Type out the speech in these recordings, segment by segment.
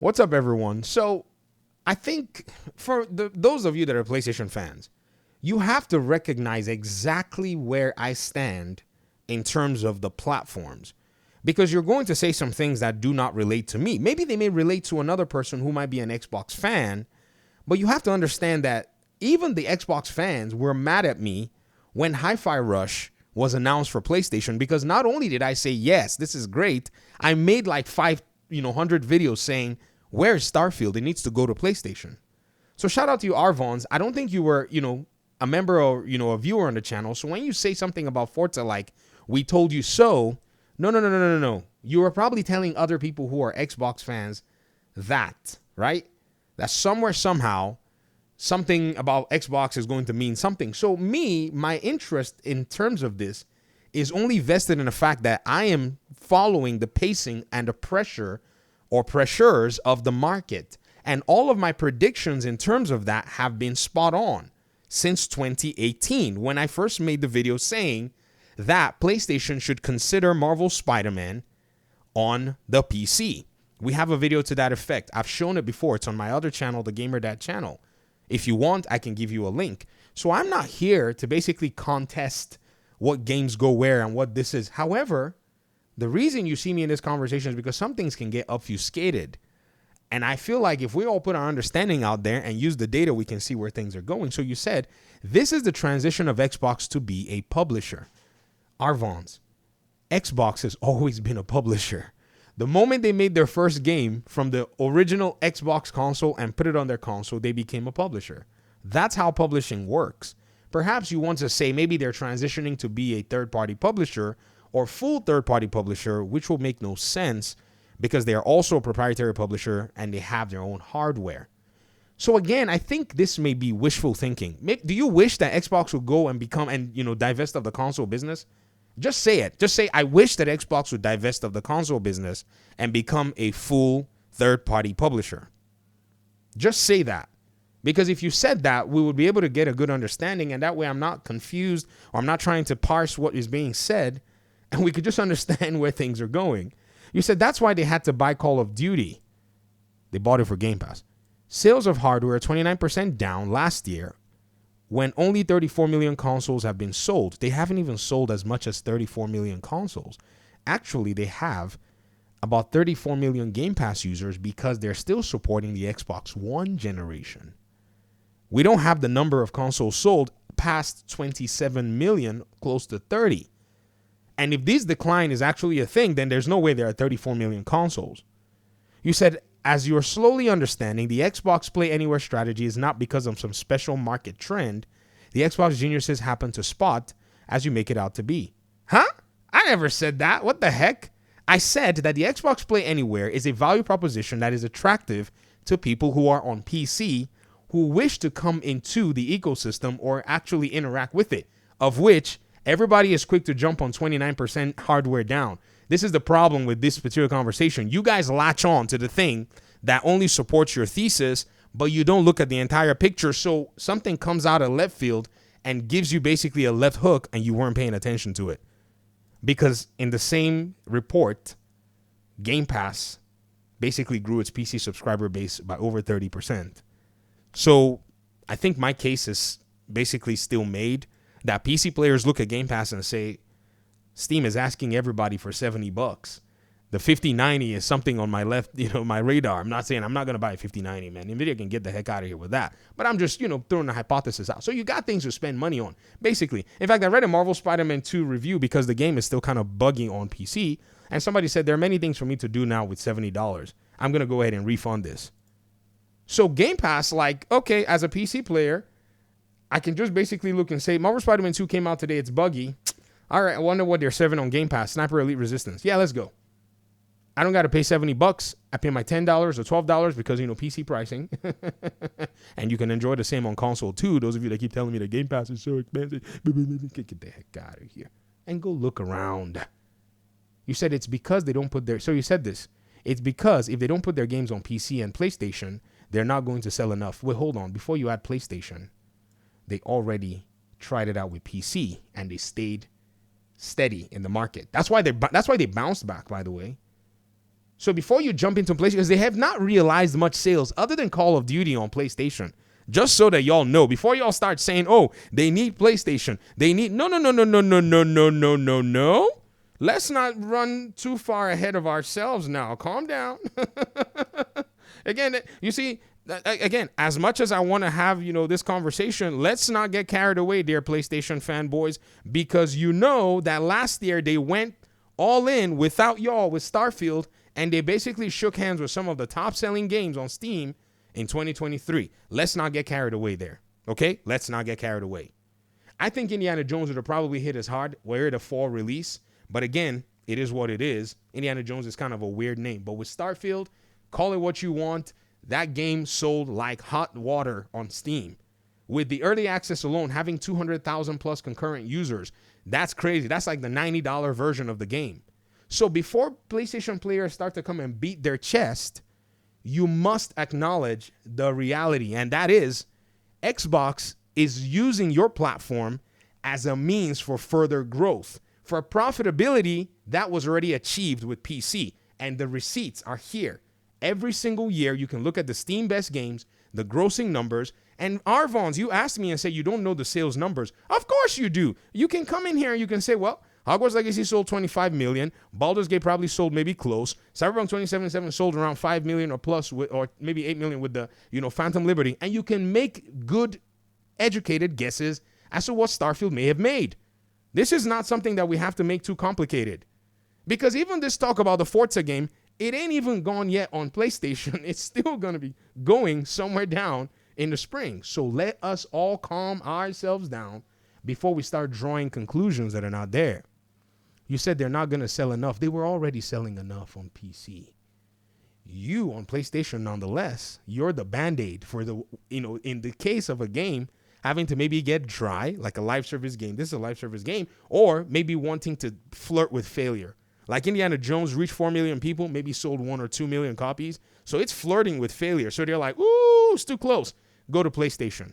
What's up, everyone? So, I think for those of you that are PlayStation fans, you have to recognize exactly where I stand in terms of the platforms. Because you're going to say some things that do not relate to me. Maybe they may relate to another person who might be an Xbox fan, but you have to understand that even the Xbox fans were mad at me when Hi-Fi Rush was announced for PlayStation, because not only did I say, yes, this is great, I made like 100 videos saying, where's Starfield? It needs to go to PlayStation. So shout out to you, Arvons. I don't think you were, a member or, a viewer on the channel. So when you say something about Forza like, we told you so, no. You are probably telling other people who are Xbox fans that, right? That somewhere, somehow, something about Xbox is going to mean something. So my interest in terms of this is only vested in the fact that I am following the pacing and the pressure or pressures of the market. And all of my predictions in terms of that have been spot on since 2018, when I first made the video saying that PlayStation should consider Marvel's Spider-Man on the PC. We have a video to that effect. I've shown it before. It's on my other channel, the Gamer Dad channel. If you want, I can give you a link. So I'm not here to basically contest what games go where and what this is. However, the reason you see me in this conversation is because some things can get obfuscated. And I feel like if we all put our understanding out there and use the data, we can see where things are going. So you said, this is the transition of Xbox to be a publisher. Arvons, Xbox has always been a publisher. The moment they made their first game from the original Xbox console and put it on their console, they became a publisher. That's how publishing works. Perhaps you want to say maybe they're transitioning to be a third-party publisher or full third-party publisher, which will make no sense because they are also a proprietary publisher and they have their own hardware. So again, I think this may be wishful thinking. Do you wish that Xbox would go and become and divest of the console business? Just say it. Just say, I wish that Xbox would divest of the console business and become a full third-party publisher. Just say that. Because if you said that, we would be able to get a good understanding, and that way I'm not confused or I'm not trying to parse what is being said, and we could just understand where things are going. You said that's why they had to buy Call of Duty. They bought it for Game Pass. Sales of hardware 29% down last year when only 34 million consoles have been sold. They haven't even sold as much as 34 million consoles. Actually, they have about 34 million Game Pass users because they're still supporting the Xbox One generation. We don't have the number of consoles sold past 27 million, close to 30. And if this decline is actually a thing, then there's no way there are 34 million consoles. You said, as you're slowly understanding, the Xbox Play Anywhere strategy is not because of some special market trend the Xbox geniuses happen to spot as you make it out to be. Huh? I never said that. What the heck? I said that the Xbox Play Anywhere is a value proposition that is attractive to people who are on PC who wish to come into the ecosystem or actually interact with it, of which everybody is quick to jump on 29% hardware down. This is the problem with this particular conversation. You guys latch on to the thing that only supports your thesis, but you don't look at the entire picture. So something comes out of left field and gives you basically a left hook and you weren't paying attention to it. Because in the same report, Game Pass basically grew its PC subscriber base by over 30%. So I think my case is basically still made that PC players look at Game Pass and say, Steam is asking everybody for $70. The 5090 is something on my left, my radar. I'm not saying I'm not going to buy a 5090, man. NVIDIA can get the heck out of here with that. But I'm just, throwing the hypothesis out. So you got things to spend money on, basically. In fact, I read a Marvel Spider-Man 2 review because the game is still kind of buggy on PC. And somebody said there are many things for me to do now with $70. I'm going to go ahead and refund this. So Game Pass, okay, as a PC player, I can just basically look and say, Marvel Spider-Man 2 came out today. It's buggy. All right, I wonder what they're serving on Game Pass. Sniper Elite Resistance. Yeah, let's go. I don't got to pay $70. I pay my $10 or $12 because, PC pricing. And you can enjoy the same on console too. Those of you that keep telling me the Game Pass is so expensive. Get the heck out of here. And go look around. You said it's because they don't put their... So you said this. It's because if they don't put their games on PC and PlayStation, they're not going to sell enough. Wait, hold on. Before you add PlayStation, they already tried it out with PC and they stayed steady in the market. That's why they bounced back, by the way. So before you jump into PlayStation, because they have not realized much sales other than Call of Duty on PlayStation. Just so that y'all know, before y'all start saying, oh, they need PlayStation. They need, no, no, no, no, no, no, no, no, no, no, no. Let's not run too far ahead of ourselves now. Calm down. Again, you see, again, as much as I want to have, this conversation, let's not get carried away, dear PlayStation fanboys, because you know that last year they went all in without y'all with Starfield, and they basically shook hands with some of the top selling games on Steam in 2023. Let's not get carried away there. Okay? Let's not get carried away. I think Indiana Jones would have probably hit as hard were it a fall release. But again, it is what it is. Indiana Jones is kind of a weird name. But with Starfield, call it what you want. That game sold like hot water on Steam. With the early access alone having 200,000 plus concurrent users, that's crazy. That's like the $90 version of the game. So before PlayStation players start to come and beat their chest, you must acknowledge the reality. And that is Xbox is using your platform as a means for further growth. For profitability, that was already achieved with PC. And the receipts are here. Every single year, you can look at the Steam best games, the grossing numbers. And Arvons, you asked me and said you don't know the sales numbers. Of course you do. You can come in here and you can say, well, Hogwarts Legacy sold 25 million. Baldur's Gate probably sold maybe close. Cyberpunk 2077 sold around 5 million or plus, or maybe 8 million with the, Phantom Liberty. And you can make good, educated guesses as to what Starfield may have made. This is not something that we have to make too complicated. Because even this talk about the Forza game, it ain't even gone yet on PlayStation. It's still going to be going somewhere down in the spring. So let us all calm ourselves down before we start drawing conclusions that are not there. You said they're not going to sell enough. They were already selling enough on PC. You on PlayStation, nonetheless, you're the Band-Aid for the, in the case of a game having to maybe get dry, like a live service game. This is a live service game. Or maybe wanting to flirt with failure. Like Indiana Jones reached 4 million people, maybe sold 1 or 2 million copies. So it's flirting with failure. So they're like, ooh, it's too close. Go to PlayStation.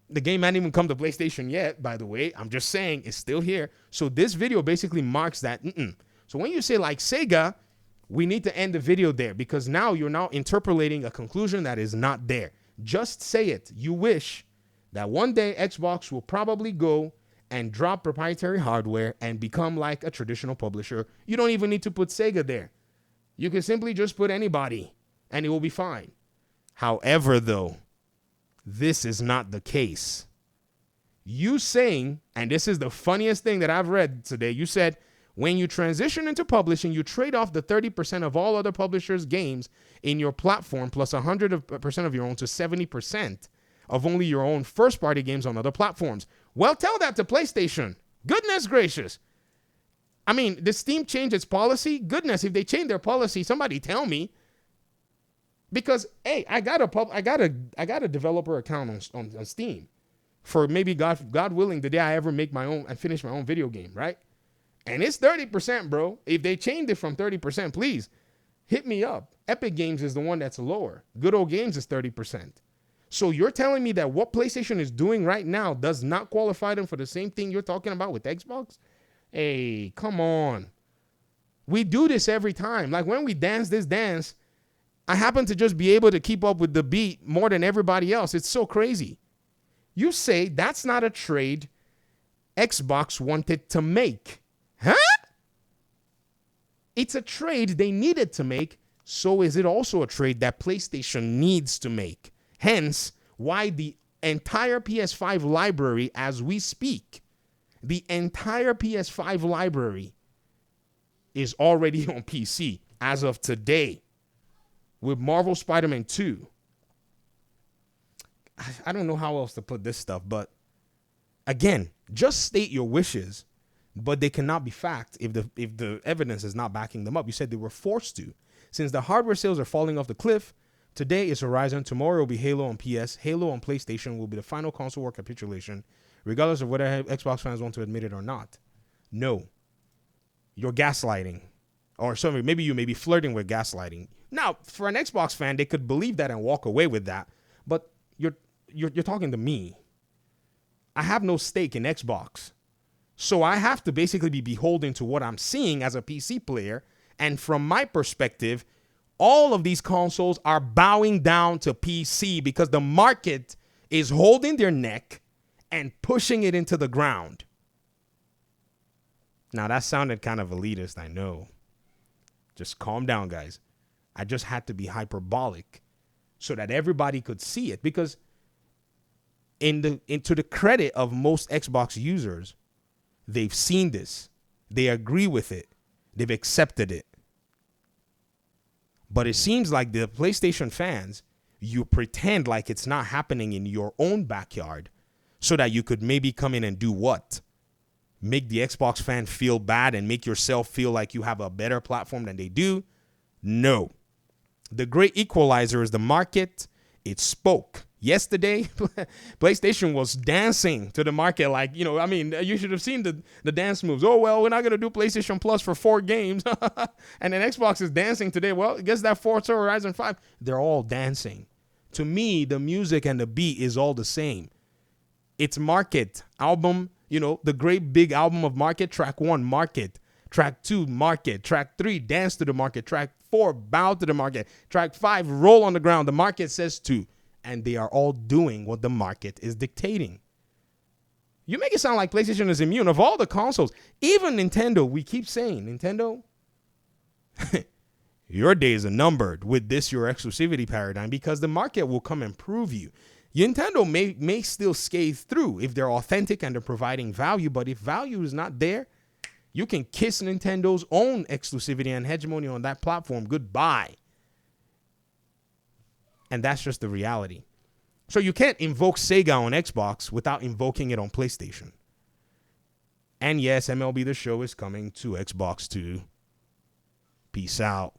The game hasn't even come to PlayStation yet, by the way. I'm just saying it's still here. So this video basically marks that. So when you say like Sega, we need to end the video there because now you're now interpolating a conclusion that is not there. Just say it. You wish that one day Xbox will probably go and drop proprietary hardware and become like a traditional publisher. You don't even need to put Sega there. You can simply just put anybody and it will be fine. However, though, this is not the case. You saying, and this is the funniest thing that I've read today, you said, when you transition into publishing, you trade off the 30% of all other publishers' games in your platform plus 100% of your own to 70% of only your own first-party games on other platforms. Well, tell that to PlayStation. Goodness gracious. I mean, did Steam change its policy? Goodness, if they change their policy, somebody tell me. Because, hey, I got a developer account on Steam for maybe God willing the day I ever make my own and finish my own video game, right? And it's 30%, bro. If they changed it from 30%, please hit me up. Epic Games is the one that's lower. Good Old Games is 30%. So you're telling me that what PlayStation is doing right now does not qualify them for the same thing you're talking about with Xbox? Hey, come on. We do this every time. Like when we dance this dance, I happen to just be able to keep up with the beat more than everybody else. It's so crazy. You say that's not a trade Xbox wanted to make. Huh? It's a trade they needed to make. So is it also a trade that PlayStation needs to make? Hence, why the entire PS5 library as we speak, the entire PS5 library is already on PC as of today. With Marvel Spider-Man 2. I don't know how else to put this stuff, but again, just state your wishes, but they cannot be fact if the evidence is not backing them up. You said they were forced to. Since the hardware sales are falling off the cliff, today is Horizon, tomorrow will be Halo on PS, Halo on PlayStation will be the final console war capitulation, regardless of whether Xbox fans want to admit it or not. No. You're gaslighting. Or sorry, maybe you may be flirting with gaslighting. Now, for an Xbox fan, they could believe that and walk away with that. But you're talking to me. I have no stake in Xbox. So I have to basically be beholden to what I'm seeing as a PC player And from my perspective, all of these consoles are bowing down to PC because the market is holding their neck and pushing it into the ground. Now, that sounded kind of elitist, I know. Just calm down, guys. I just had to be hyperbolic so that everybody could see it, because into the credit of most Xbox users, they've seen this. They agree with it. They've accepted it. But it seems like the PlayStation fans, you pretend like it's not happening in your own backyard so that you could maybe come in and do what? Make the Xbox fan feel bad and make yourself feel like you have a better platform than they do? No. The great equalizer is the market. It spoke. Yesterday, PlayStation was dancing to the market like, you should have seen the dance moves. Oh, well, we're not going to do PlayStation Plus for 4 games. And then Xbox is dancing today. Well, I guess that Forza Horizon 5, they're all dancing. To me, the music and the beat is all the same. It's market, album, the great big album of market, track 1, market. Track 2, market. Track 3, dance to the market. Track 4, bow to the market. Track 5, roll on the ground. The market says to. And they are all doing what the market is dictating. You make it sound like PlayStation is immune. Of all the consoles, even Nintendo, we keep saying, Nintendo, your days are numbered with this, your exclusivity paradigm, because the market will come and prove you. Nintendo may still scathe through if they're authentic and they're providing value, but if value is not there, you can kiss Nintendo's own exclusivity and hegemony on that platform goodbye. And that's just the reality. So you can't invoke Sega on Xbox without invoking it on PlayStation. And yes, MLB The Show is coming to Xbox too. Peace out.